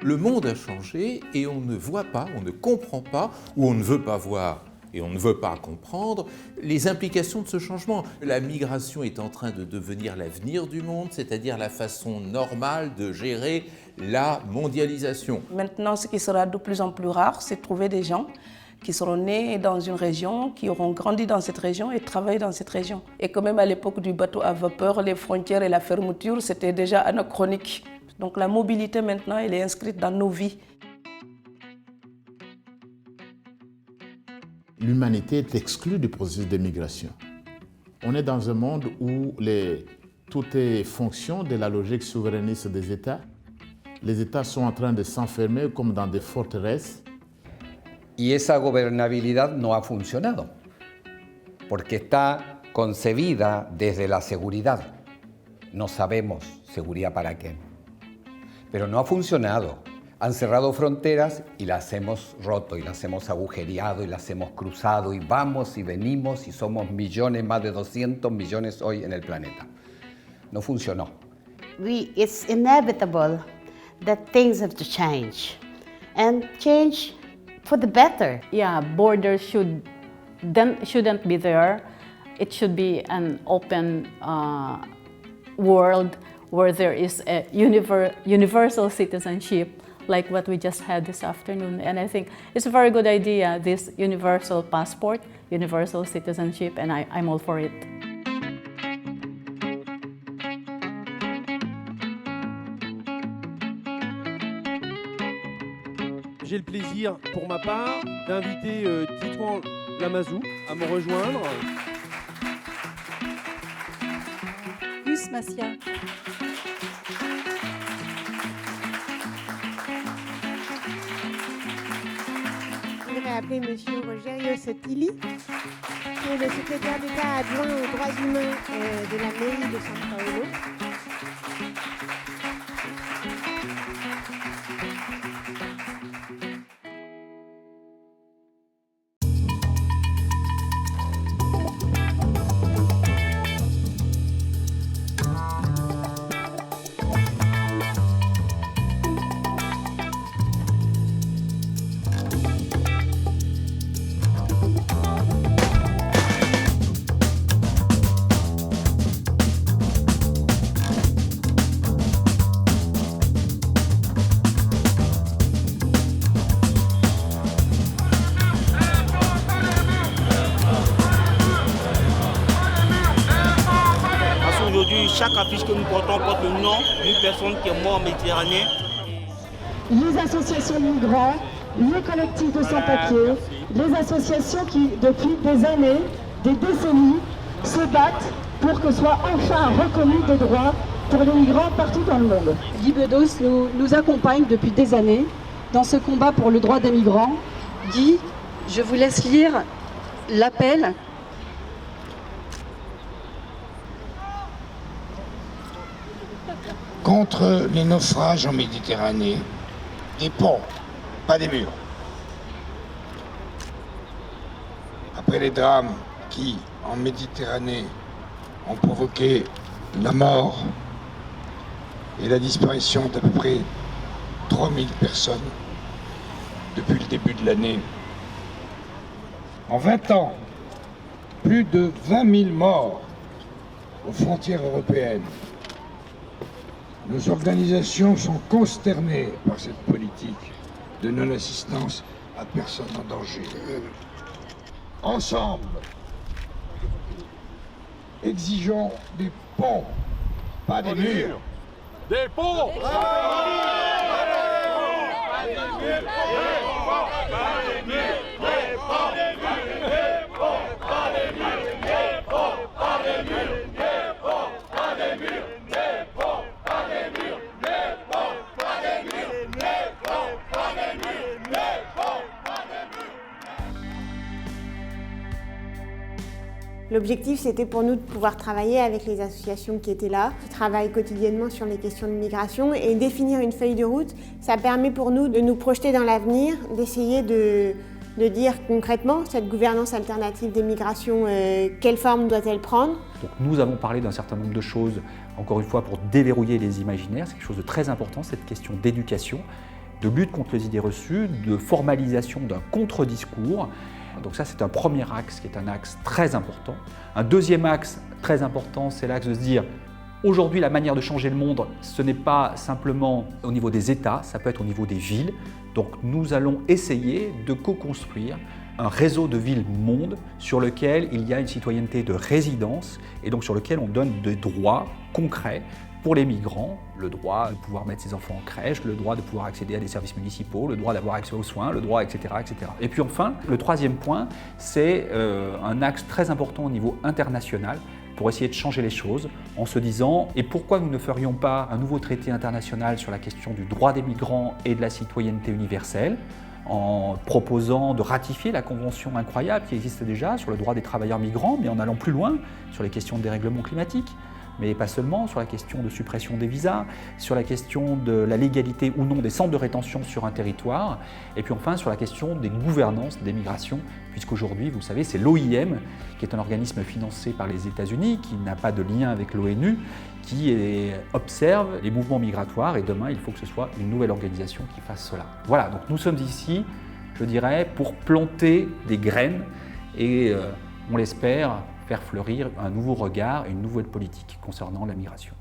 Le monde a changé et on ne voit pas, on ne comprend pas, ou on ne veut pas voir et on ne veut pas comprendre les implications de ce changement. La migration est en train de devenir l'avenir du monde, c'est-à-dire la façon normale de gérer la mondialisation. Maintenant, ce qui sera de plus en plus rare, c'est de trouver des gens qui seront nés dans une région, qui auront grandi dans cette région et travaillé dans cette région. Et quand même à l'époque du bateau à vapeur, les frontières et la fermeture, c'était déjà anachronique. Donc la mobilité maintenant, elle est inscrite dans nos vies. L'humanité est exclue du processus de migration. On est dans un monde où tout est fonction de la logique souverainiste des États. Les États sont en train de s'enfermer comme dans des forteresses. Y esa gobernabilidad no ha funcionado, porque está concebida desde la seguridad. No sabemos seguridad para qué, pero no ha funcionado. Han cerrado fronteras y las hemos roto, y las hemos agujereado, y las hemos cruzado, y vamos y venimos, y somos millones, más de 200 millones hoy en el planeta. No funcionó. It's inevitable that things have to change, and change for the better. Yeah, borders shouldn't be there. It should be an open world where there is a universal citizenship, like what we just had this afternoon. And I think it's a very good idea, this universal passport, universal citizenship, and I'm all for it. J'ai le plaisir, pour ma part, d'inviter Titouan Lamazou à me rejoindre. Gus Massia. Je voudrais appeler M. Rogerio Sottili, qui est le secrétaire d'État adjoint aux droits humains de la mairie de São Paulo. Chaque affiche que nous portons porte le nom d'une personne qui est morte en Méditerranée. Les associations de migrants, les collectifs de sans-papiers, les associations qui, depuis des années, des décennies, se battent pour que soient enfin reconnus des droits pour les migrants partout dans le monde. Guy Bedos nous accompagne depuis des années dans ce combat pour le droit des migrants. Guy, je vous laisse lire l'appel. Contre les naufrages en Méditerranée, des ponts, pas des murs. Après les drames qui, en Méditerranée, ont provoqué la mort et la disparition d'à peu près 3000 personnes depuis le début de l'année. En 20 ans, plus de 20 000 morts aux frontières européennes. Nos organisations sont consternées par cette politique de non-assistance à personne en danger. Ensemble, exigeons des ponts, pas des murs. Des ponts! L'objectif, c'était pour nous de pouvoir travailler avec les associations qui étaient là, qui travaillent quotidiennement sur les questions de migration, et définir une feuille de route. Ça permet pour nous de nous projeter dans l'avenir, d'essayer de dire concrètement cette gouvernance alternative des migrations, quelle forme doit-elle prendre. Donc nous avons parlé d'un certain nombre de choses, encore une fois, pour déverrouiller les imaginaires. C'est quelque chose de très important, cette question d'éducation. de lutte contre les idées reçues, de formalisation d'un contre-discours. Donc ça, c'est un premier axe qui est un axe très important. Un deuxième axe très important, c'est l'axe de se dire aujourd'hui, la manière de changer le monde, ce n'est pas simplement au niveau des États, ça peut être au niveau des villes. Donc nous allons essayer de co-construire un réseau de villes-monde sur lequel il y a une citoyenneté de résidence et donc sur lequel on donne des droits concrets pour les migrants, le droit de pouvoir mettre ses enfants en crèche, le droit de pouvoir accéder à des services municipaux, le droit d'avoir accès aux soins, le droit, etc., etc. Et puis enfin, le troisième point, c'est un axe très important au niveau international pour essayer de changer les choses en se disant et pourquoi nous ne ferions pas un nouveau traité international sur la question du droit des migrants et de la citoyenneté universelle en proposant de ratifier la convention incroyable qui existe déjà sur le droit des travailleurs migrants, mais en allant plus loin sur les questions de dérèglement climatique, mais pas seulement, sur la question de suppression des visas, sur la question de la légalité ou non des centres de rétention sur un territoire, et puis enfin sur la question des gouvernances des migrations, puisqu'aujourd'hui, vous le savez, c'est l'OIM, qui est un organisme financé par les États-Unis, qui n'a pas de lien avec l'ONU, qui observe les mouvements migratoires, et demain, il faut que ce soit une nouvelle organisation qui fasse cela. Voilà, donc nous sommes ici, je dirais, pour planter des graines, et on l'espère, faire fleurir un nouveau regard et une nouvelle politique concernant la migration.